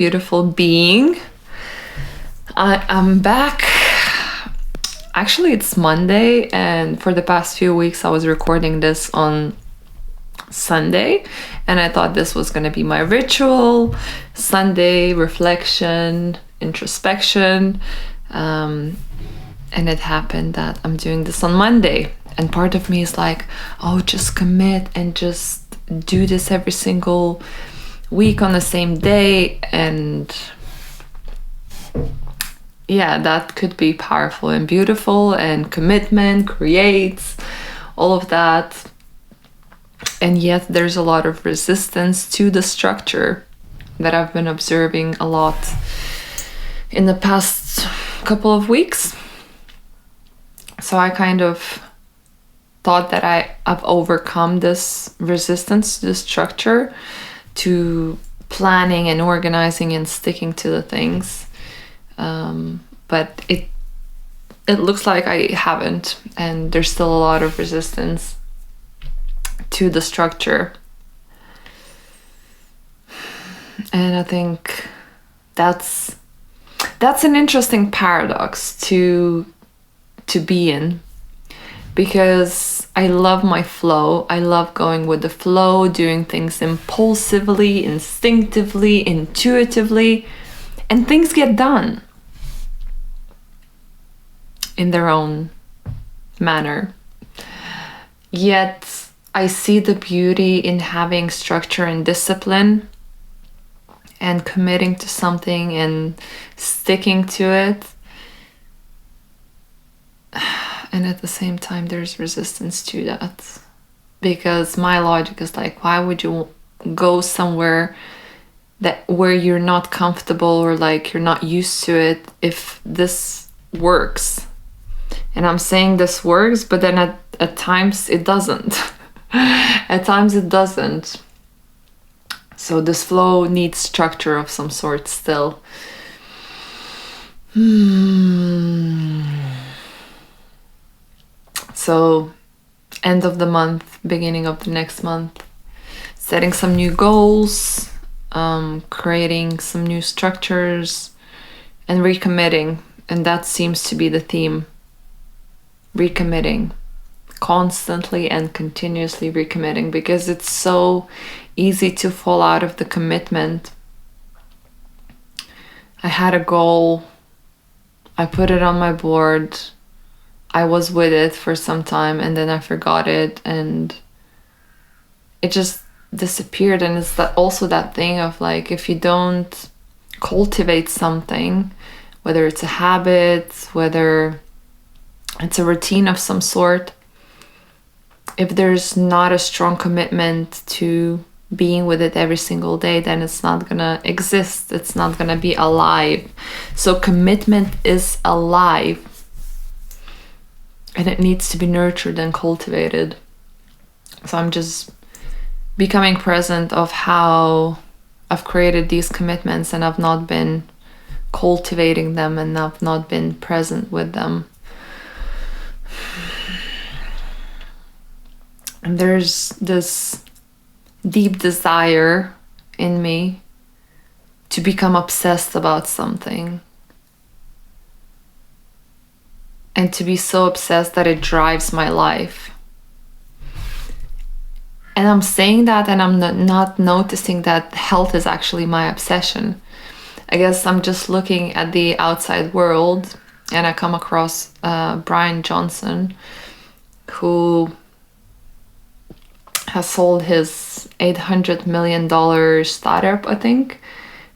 beautiful being. I'm back. Actually, it's Monday, and for the past few weeks, I was recording this on Sunday, and I thought this was going to be my ritual Sunday reflection, introspection. And it happened that I'm doing this on Monday, and part of me is like, oh, just commit and just do this every single week on the same day. And yeah, that could be powerful and beautiful, and commitment creates all of that. And yet there's a lot of resistance to the structure that I've been observing a lot in the past couple of weeks. So I kind of thought that I've overcome this resistance to the structure, to planning and organizing and sticking to the things. But it looks like I haven't, and there's still a lot of resistance to the structure. And I think that's an interesting paradox to be in, because I love my flow. I love going with the flow, doing things impulsively, instinctively, intuitively, and things get done in their own manner. Yet I see the beauty in having structure and discipline and committing to something and sticking to it. And at the same time, there's resistance to that, because my logic is like, why would you go somewhere where you're not comfortable, or like you're not used to it, if this works? And I'm saying this works, but then at times it doesn't. At times it doesn't. So this flow needs structure of some sort still. So end of the month, beginning of the next month, setting some new goals, creating some new structures, and recommitting. And that seems to be the theme. Recommitting. Constantly and continuously recommitting, because it's so easy to fall out of the commitment. I had a goal. I put it on my board. I was with it for some time, and then I forgot it, and it just disappeared. And it's also that thing of like, if you don't cultivate something, whether it's a habit, whether it's a routine of some sort, if there's not a strong commitment to being with it every single day, then it's not gonna exist. It's not gonna be alive. So commitment is alive, and it needs to be nurtured and cultivated. So I'm just becoming present of how I've created these commitments, and I've not been cultivating them, and I've not been present with them. And there's this deep desire in me to become obsessed about something, and to be so obsessed that it drives my life. And I'm saying that, and I'm not noticing that health is actually my obsession. I guess I'm just looking at the outside world, and I come across Brian Johnson, who has sold his $800 million startup, I think,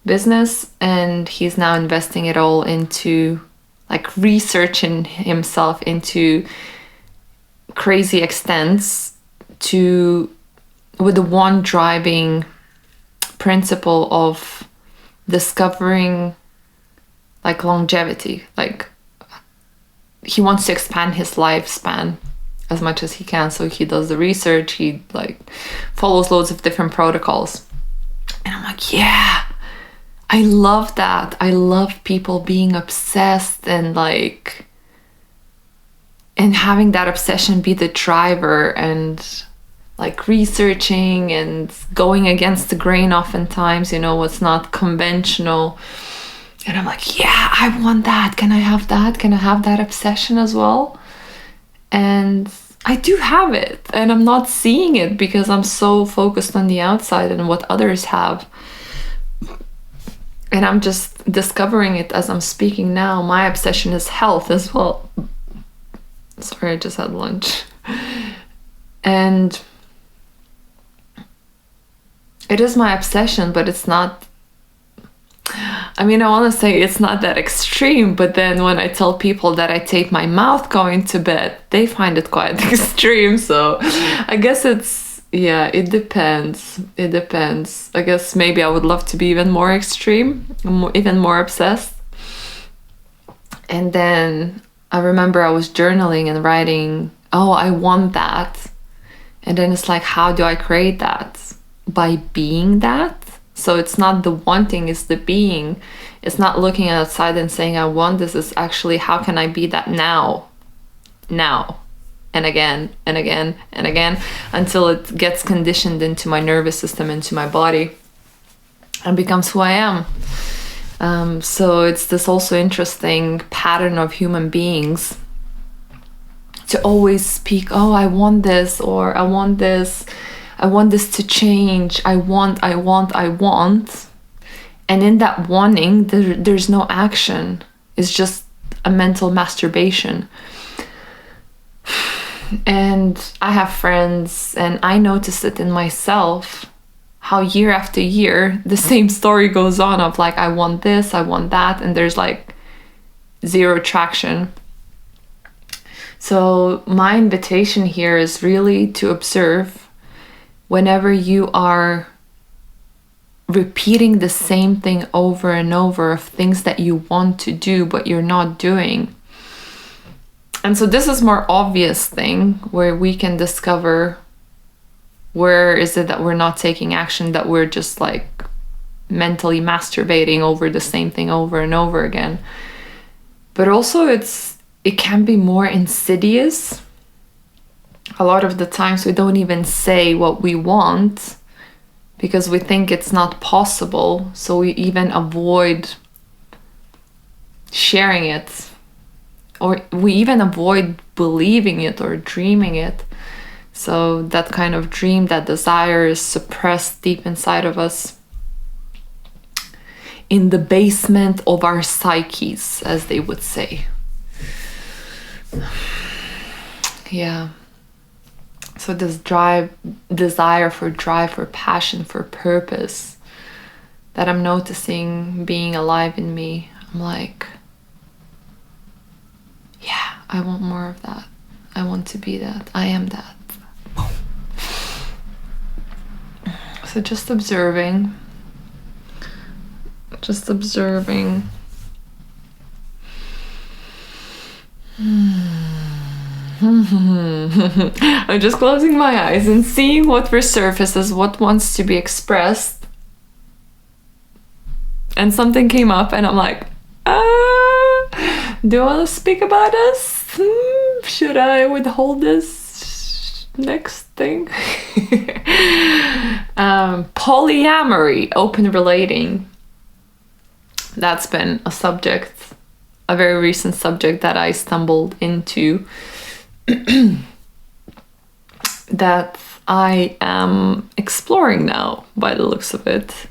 business, and he's now investing it all into like researching himself into crazy extents, with the one driving principle of discovering like longevity. Like, he wants to expand his lifespan as much as he can, so he does the research, he like follows loads of different protocols. And I'm like, yeah, I love that. I love people being obsessed, and having that obsession be the driver, and like researching and going against the grain oftentimes, what's not conventional. And I'm like, yeah, I want that. Can I have that? Can I have that obsession as well? And I do have it, and I'm not seeing it because I'm so focused on the outside and what others have. And I'm just discovering it as I'm speaking now. My obsession is health as well. Sorry, I just had lunch. And it is my obsession, but it's not, I want to say it's not that extreme, but then when I tell people that I tape my mouth going to bed, they find it quite extreme. So I guess it depends. It depends. I guess maybe I would love to be even more extreme, even more obsessed. And then I remember I was journaling and writing, oh, I want that. And then it's like, how do I create that? By being that. So it's not the wanting, it's the being. It's not looking outside and saying I want this. It's actually, how can I be that now and again and again and again, until it gets conditioned into my nervous system, into my body, and becomes who I am. So it's this also interesting pattern of human beings to always speak, oh, I want this, or I want this to change. I want. And in that wanting, there's no action. It's just a mental masturbation. And I have friends, and I notice it in myself, how year after year, the same story goes on of like, I want this, I want that, and there's like zero traction. So my invitation here is really to observe whenever you are repeating the same thing over and over of things that you want to do but you're not doing. And so this is more obvious thing where we can discover where is it that we're not taking action, that we're just like mentally masturbating over the same thing over and over again. But also it can be more insidious. A lot of the times we don't even say what we want because we think it's not possible. So we even avoid sharing it, or we even avoid believing it or dreaming it. So that kind of dream, that desire is suppressed deep inside of us, in the basement of our psyches, as they would say. Yeah. So this desire for drive, for passion, for purpose that I'm noticing being alive in me, I'm like, yeah, I want more of that. I want to be that. I am that. So just observing. I'm just closing my eyes and seeing what resurfaces, what wants to be expressed. And something came up and I'm like, do I want to speak about this? Should I withhold this next thing? Polyamory, open relating. That's been a very recent subject that I stumbled into, that I am exploring now by the looks of it.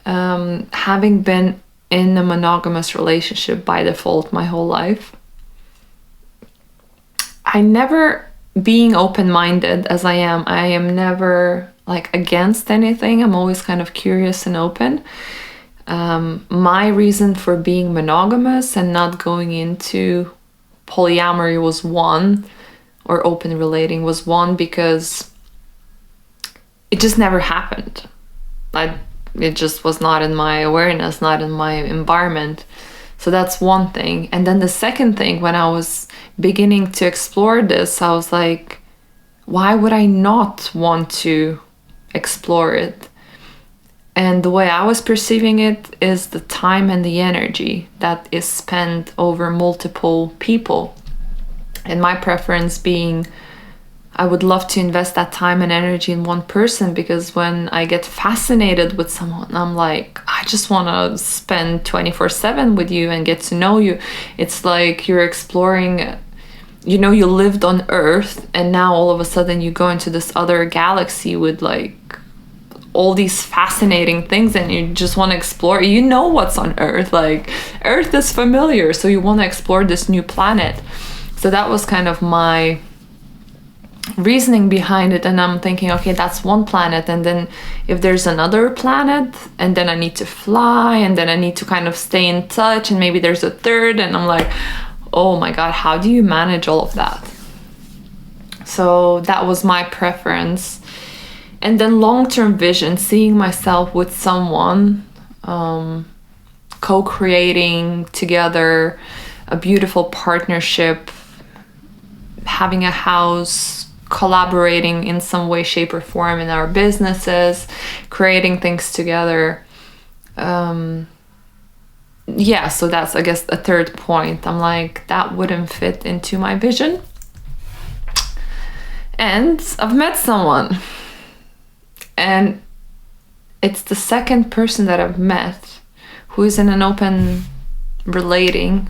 Having been in a monogamous relationship by default my whole life, I never, being open-minded as I am never like against anything. I'm always kind of curious and open. My reason for being monogamous and not going into polyamory was one, or open relating was one, because it just never happened. It just was not in my awareness, not in my environment. So that's one thing. And then the second thing, when I was beginning to explore this, I was like, why would I not want to explore it? And the way I was perceiving it is the time and the energy that is spent over multiple people. And my preference being, I would love to invest that time and energy in one person, because when I get fascinated with someone, I'm like, I just want to spend 24/7 with you and get to know you. It's like you're exploring, you lived on Earth and now all of a sudden you go into this other galaxy with like all these fascinating things, and you just want to explore. You know what's on Earth. Like, Earth is familiar, so you want to explore this new planet. So that was kind of my reasoning behind it. And I'm thinking, okay, that's one planet, and then if there's another planet, and then I need to fly, and then I need to kind of stay in touch, and maybe there's a third, and I'm like, oh my god, how do you manage all of that? So that was my preference. And then long-term vision, seeing myself with someone, co-creating together a beautiful partnership, having a house, collaborating in some way, shape, or form in our businesses, creating things together. Yeah, so that's, I guess, a third point. I'm like, that wouldn't fit into my vision. And I've met someone. And it's the second person that I've met who is in an open relating.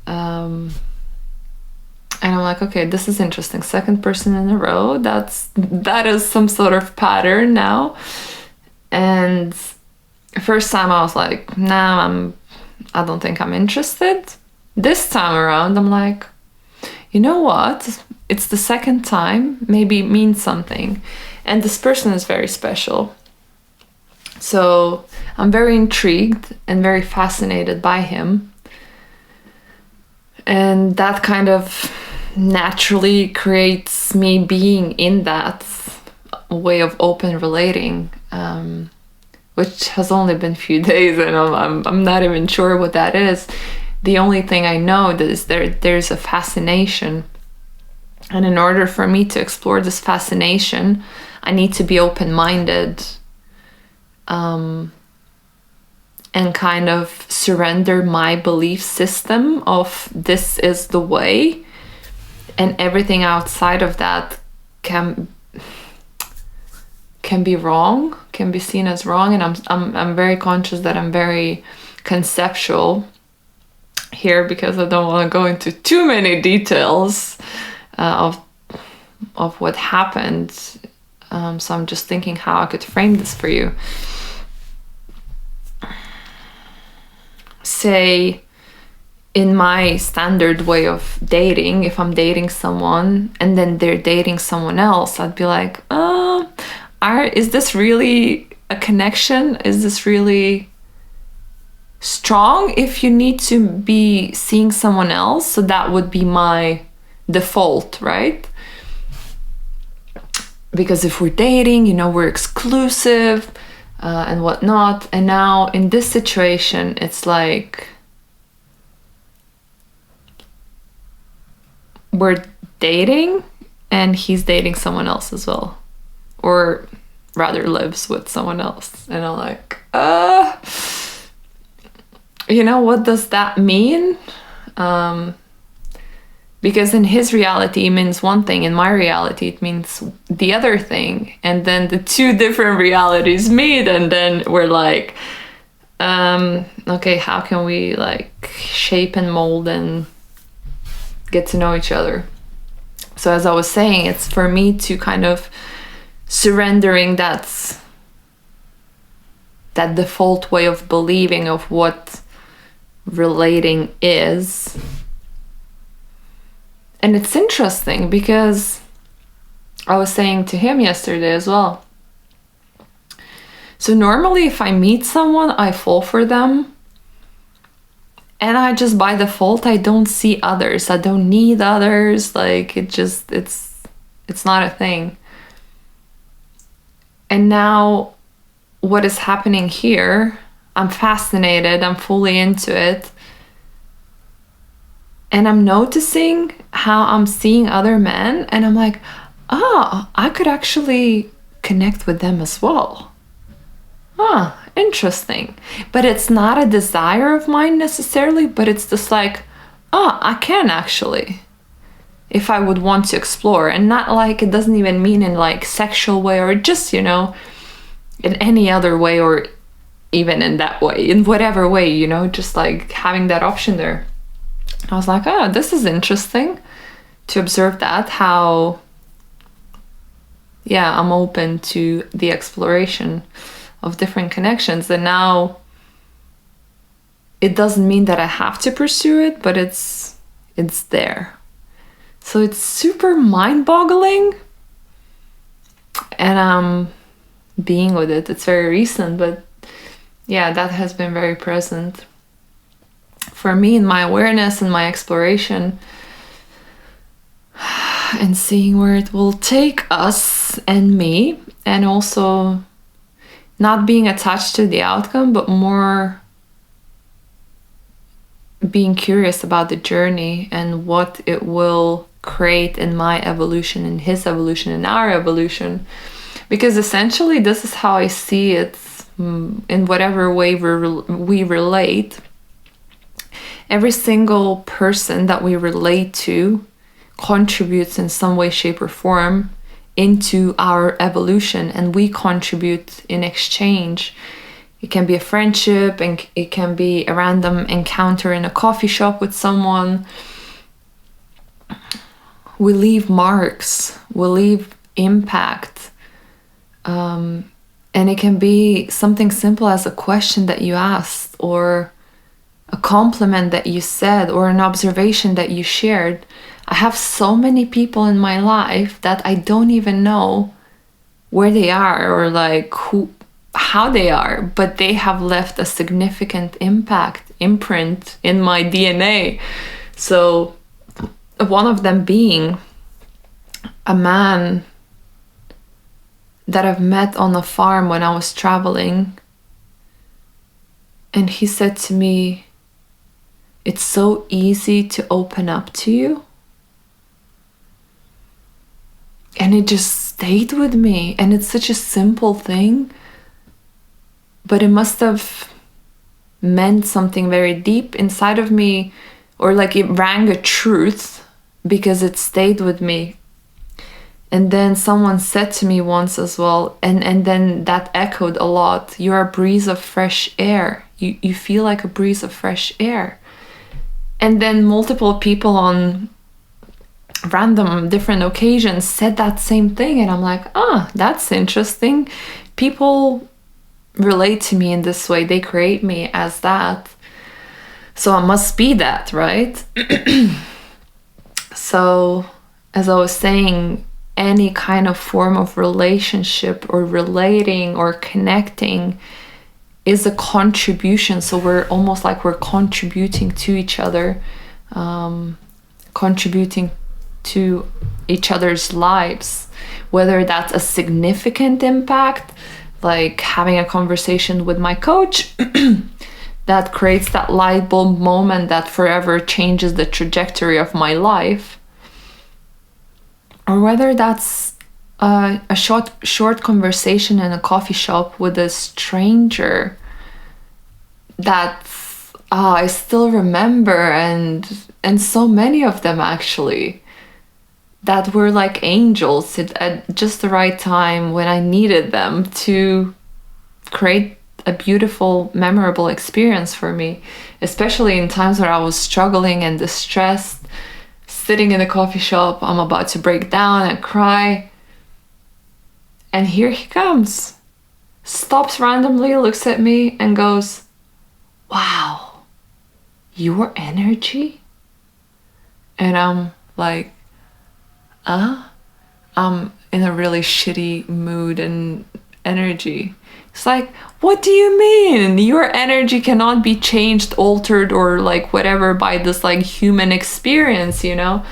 And I'm like, okay, this is interesting. Second person in a row. That is some sort of pattern now. And first time I was like, nah, I don't think I'm interested. This time around, I'm like, you know what? It's the second time. Maybe it means something. And this person is very special. So I'm very intrigued and very fascinated by him. And that kind of naturally creates me being in that way of open relating, which has only been a few days, and I'm not even sure what that is. The only thing I know is there's a fascination. And in order for me to explore this fascination, I need to be open-minded, and kind of surrender my belief system of this is the way, and everything outside of that can be wrong, can be seen as wrong. And I'm very conscious that I'm very conceptual here, because I don't want to go into too many details of what happened. So I'm just thinking how I could frame this for you. Say, in my standard way of dating, if I'm dating someone and then they're dating someone else, I'd be like, is this really a connection? Is this really strong if you need to be seeing someone else? So that would be my default, right? Because if we're dating, we're exclusive and whatnot. And now in this situation, it's like we're dating and he's dating someone else as well, or rather lives with someone else. And I'm like, what does that mean? Because in his reality it means one thing, in my reality it means the other thing, and then the two different realities meet, and then we're like, okay, how can we like shape and mold and get to know each other? So as I was saying, it's for me to kind of surrendering that default way of believing of what relating is. And it's interesting because I was saying to him yesterday as well. So normally if I meet someone, I fall for them. And I just by default, I don't see others. I don't need others. Like it's not a thing. And now what is happening here, I'm fascinated. I'm fully into it. And I'm noticing how I'm seeing other men, and I'm like, I could actually connect with them as well. Interesting. But it's not a desire of mine necessarily, but it's just like, I can actually. if I would want to explore. And not like, it doesn't even mean in like sexual way, or just, you know, in any other way, or even in that way, in whatever way, you know, just like having that option there. I was like, oh, this is interesting to observe that, how, yeah, I'm open to the exploration of different connections. And now it doesn't mean that I have to pursue it, but it's there. So it's super mind-boggling, and I'm being with it. It's very recent, but yeah, that has been very present for me in my awareness and my exploration, and seeing where it will take us and me, and also not being attached to the outcome, but more being curious about the journey and what it will create in my evolution, in his evolution, in our evolution. Because essentially this is how I see it, in whatever way we relate. Every single person that we relate to contributes in some way, shape, or form into our evolution, and we contribute in exchange. It can be a friendship, and it can be a random encounter in a coffee shop with someone. We leave marks, we leave impact. And it can be something simple as a question that you asked, or a compliment that you said, or an observation that you shared. I have so many people in my life that I don't even know where they are, or like how they are, but they have left a significant imprint in my DNA. So one of them being a man that I've met on a farm when I was traveling. And he said to me, "It's so easy to open up to you." And it just stayed with me. And it's such a simple thing, but it must have meant something very deep inside of me, or like it rang a truth, because it stayed with me. And then someone said to me once as well, and then that echoed a lot, "You're a breeze of fresh air. You feel like a breeze of fresh air." And then multiple people on random different occasions said that same thing. And I'm like, that's interesting. People relate to me in this way. They create me as that. So I must be that, right? So as I was saying, any kind of form of relationship or relating or connecting is a contribution. So we're almost like we're contributing to each other, contributing to each other's lives, whether that's a significant impact, like having a conversation with my coach that creates that light bulb moment that forever changes the trajectory of my life, or whether that's a short conversation in a coffee shop with a stranger that I still remember, and so many of them actually, that were like angels at just the right time when I needed them to create a beautiful, memorable experience for me, especially in times where I was struggling and distressed, sitting in a coffee shop, I'm about to break down and cry. And here he comes, stops randomly, looks at me and goes, "Wow, your energy?" And I'm like, I'm in a really shitty mood and energy. It's like, what do you mean? Your energy cannot be changed, altered, or like whatever by this like human experience, you know?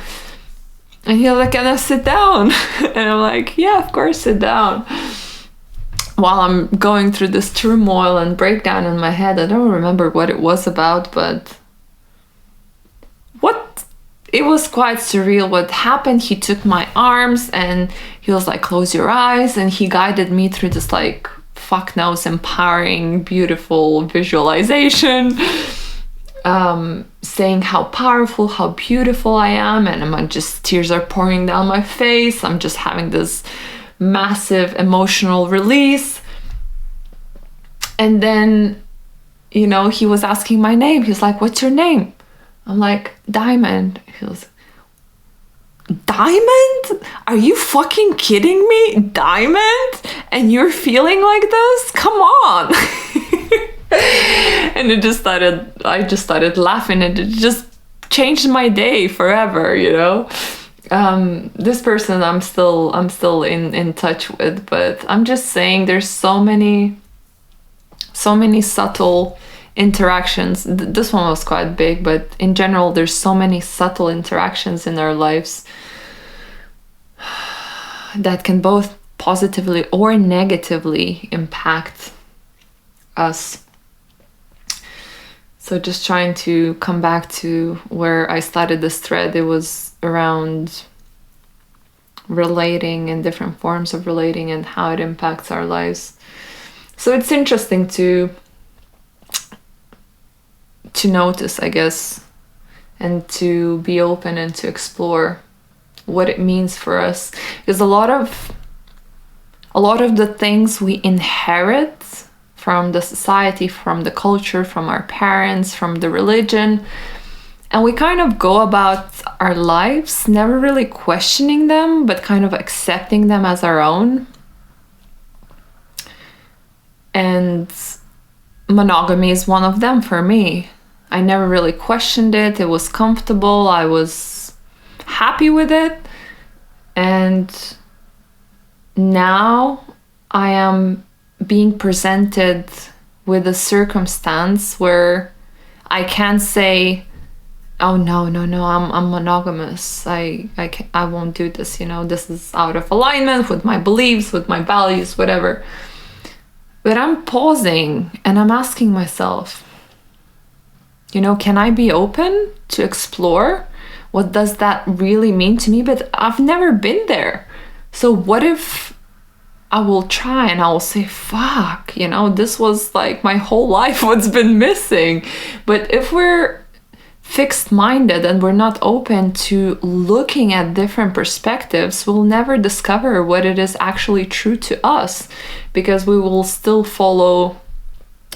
And he's like, "Can I sit down?" And I'm like, "Yeah, of course, sit down." While I'm going through this turmoil and breakdown in my head, I don't remember what it was about, but it was quite surreal what happened. He took my arms and he was like, "Close your eyes," and he guided me through this like fuck knows empowering, beautiful visualization. saying how powerful, how beautiful I am, and I'm just, tears are pouring down my face. I'm just having this massive emotional release. And then, you know, he was asking my name. He's like, what's your name? I'm like, Diamond. He was, Diamond? Are you fucking kidding me? Diamond? And you're feeling like this? Come on. And I just started laughing, and it just changed my day forever, you know. This person I'm still in touch with, but I'm just saying there's so many subtle interactions. This one was quite big, but in general there's so many subtle interactions in our lives that can both positively or negatively impact us. So just trying to come back to where I started this thread, it was around relating and different forms of relating and how it impacts our lives. So it's interesting to notice, I guess, and to be open and to explore what it means for us. Because a lot of the things we inherit from the society, from the culture, from our parents, from the religion, and we kind of go about our lives never really questioning them, but kind of accepting them as our own. And monogamy is one of them for me. I never really questioned it. It was comfortable. I was happy with it. And now I am being presented with a circumstance where I can't say, oh no, I'm monogamous. I won't do this, you know, this is out of alignment with my beliefs, with my values, whatever. But I'm pausing and I'm asking myself, you know, can I be open to explore? What does that really mean to me? But I've never been there. So what if I will try and I will say, fuck, you know, this was like my whole life, what's been missing. But if we're fixed-minded and we're not open to looking at different perspectives, we'll never discover what it is actually true to us, because we will still follow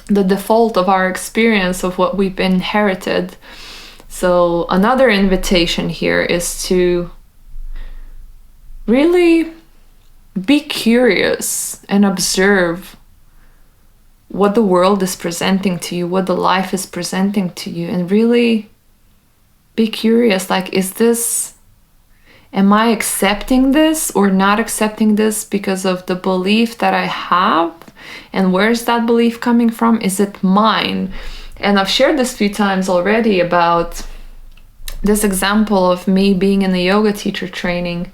the default of our experience of what we've inherited. So another invitation here is to really be curious and observe what the world is presenting to you, what the life is presenting to you, and really be curious, like, am I accepting this or not accepting this because of the belief that I have? And where's that belief coming from? Is it mine? And I've shared this a few times already about this example of me being in the yoga teacher training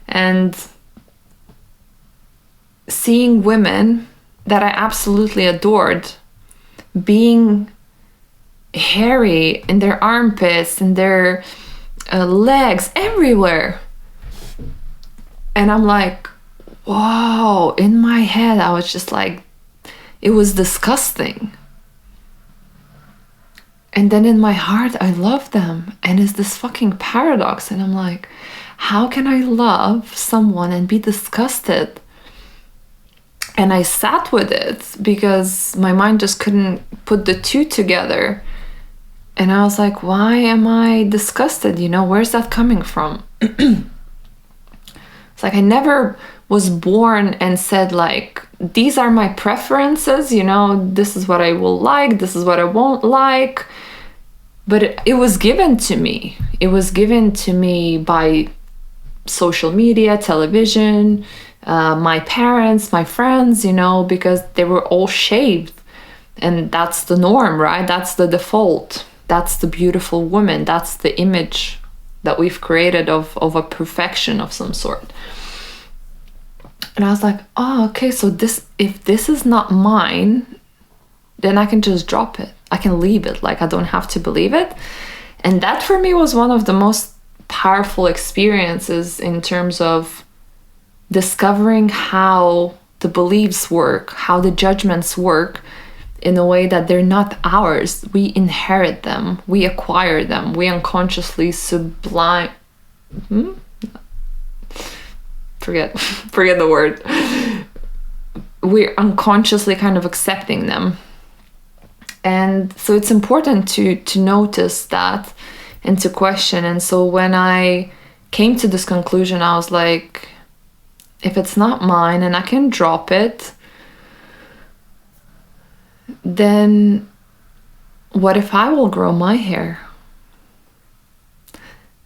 and seeing women that I absolutely adored being hairy in their armpits and their legs everywhere. And I'm like, wow, in my head I was just like, it was disgusting. And then in my heart I love them, and it's this fucking paradox. And I'm like, how can I love someone and be disgusted? And I sat with it because my mind just couldn't put the two together. And I was like, why am I disgusted? You know, where's that coming from? It's like I never was born and said, like, these are my preferences, you know, this is what I will like, this is what I won't like. But it was given to me. It was given to me by social media, television, my parents, my friends, you know, because they were all shaved. And that's the norm, right? That's the default. That's the beautiful woman. That's the image that we've created of a perfection of some sort. And I was like, oh, okay, so if this is not mine, then I can just drop it. I can leave it. Like, I don't have to believe it. And that for me was one of the most powerful experiences in terms of discovering how the beliefs work, how the judgments work, in a way that they're not ours. We inherit them, we acquire them, we unconsciously sublime. Forget the word. We're unconsciously kind of accepting them. And so it's important to notice that and to question. And so when I came to this conclusion, I was like, if it's not mine and I can drop it, then what if I will grow my hair?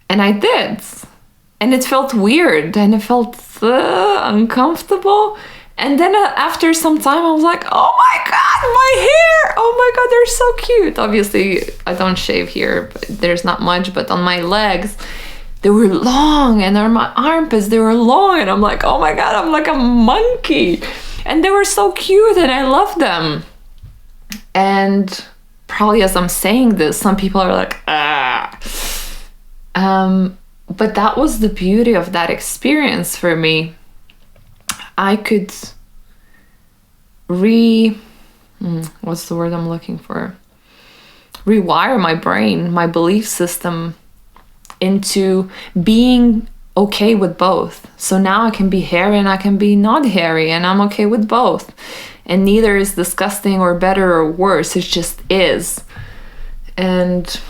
And I did. And it felt weird and it felt uncomfortable. And then after some time, I was like, oh my God, my hair! Oh my God, they're so cute. Obviously, I don't shave here, but there's not much. But on my legs, they were long. And on my armpits, they were long. And I'm like, oh my God, I'm like a monkey. And they were so cute and I love them. And probably as I'm saying this, some people are like, ah. But that was the beauty of that experience for me. I could what's the word I'm looking for? Rewire my brain, my belief system into being okay with both. So now I can be hairy and I can be not hairy, and I'm okay with both. And neither is disgusting or better or worse. It just is. And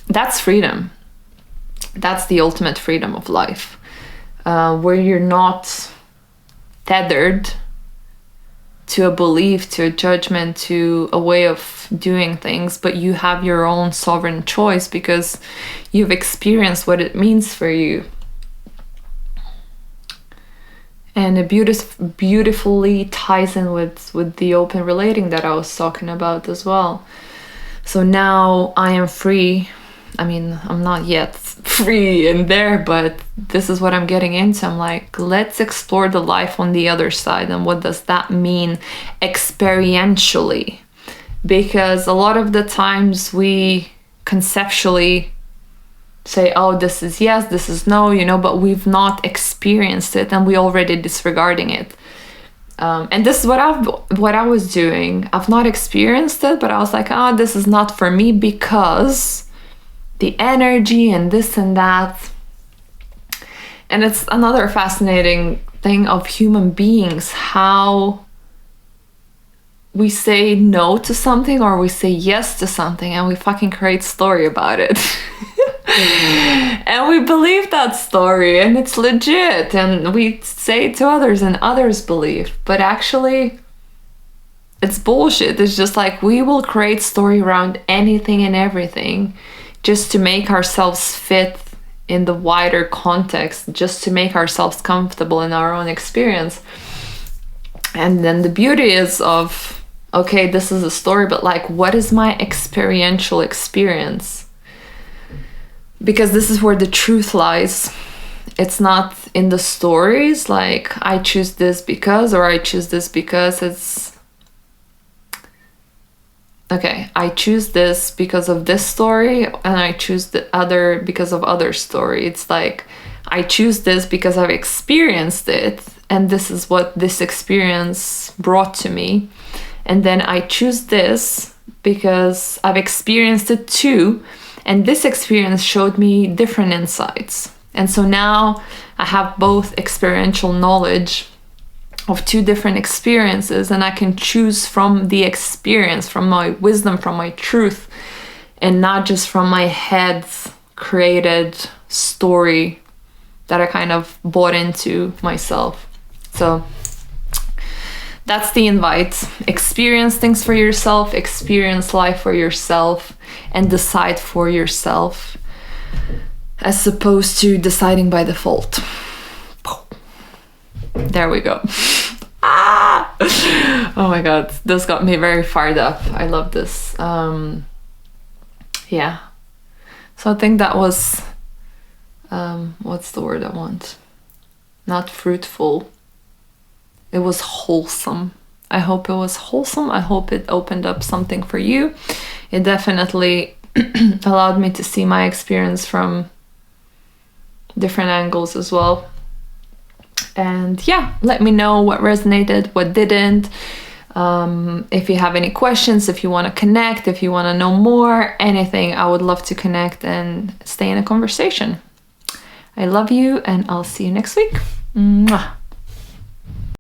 that's freedom. That's the ultimate freedom of life, where you're not tethered to a belief, to a judgment, to a way of doing things, but you have your own sovereign choice because you've experienced what it means for you. And it beautifully ties in with the open relating that I was talking about as well. So now I am free. I mean, I'm not yet free in there, but this is what I'm getting into. I'm like, let's explore the life on the other side. And what does that mean experientially? Because a lot of the times we conceptually say, oh, this is yes, this is no, but we've not experienced it and we already disregarding it. And this is what I was doing. I've not experienced it, but I was like, oh, this is not for me because the energy and this and that. And it's another fascinating thing of human beings, how we say no to something or we say yes to something and we fucking create story about it. And we believe that story and it's legit and we say it to others and others believe, but actually it's bullshit. It's just like we will create story around anything and everything just to make ourselves fit in the wider context, just to make ourselves comfortable in our own experience. And then the beauty is of, okay, this is a story, but like, what is my experiential experience? Because this is where the truth lies. It's not in the stories, like I choose this because, or I choose this because. It's okay, I choose this because of this story and I choose the other because of other story. It's like I choose this because I've experienced it and this is what this experience brought to me. And then I choose this because I've experienced it too and this experience showed me different insights. And so now I have both experiential knowledge of two different experiences and I can choose from the experience, from my wisdom, from my truth, and not just from my head's created story that I kind of bought into myself. So that's the invite. Experience things for yourself, experience life for yourself, and decide for yourself as opposed to deciding by default. There we go. Oh my God, this got me very fired up. I love this. Yeah. So I think that was, what's the word I want? Not fruitful. It was wholesome. I hope it was wholesome. I hope it opened up something for you. It definitely allowed me to see my experience from different angles as well. And yeah, let me know what resonated, what didn't. If you have any questions, if you want to connect, if you want to know more, anything, I would love to connect and stay in a conversation. I love you, and I'll see you next week. Mwah.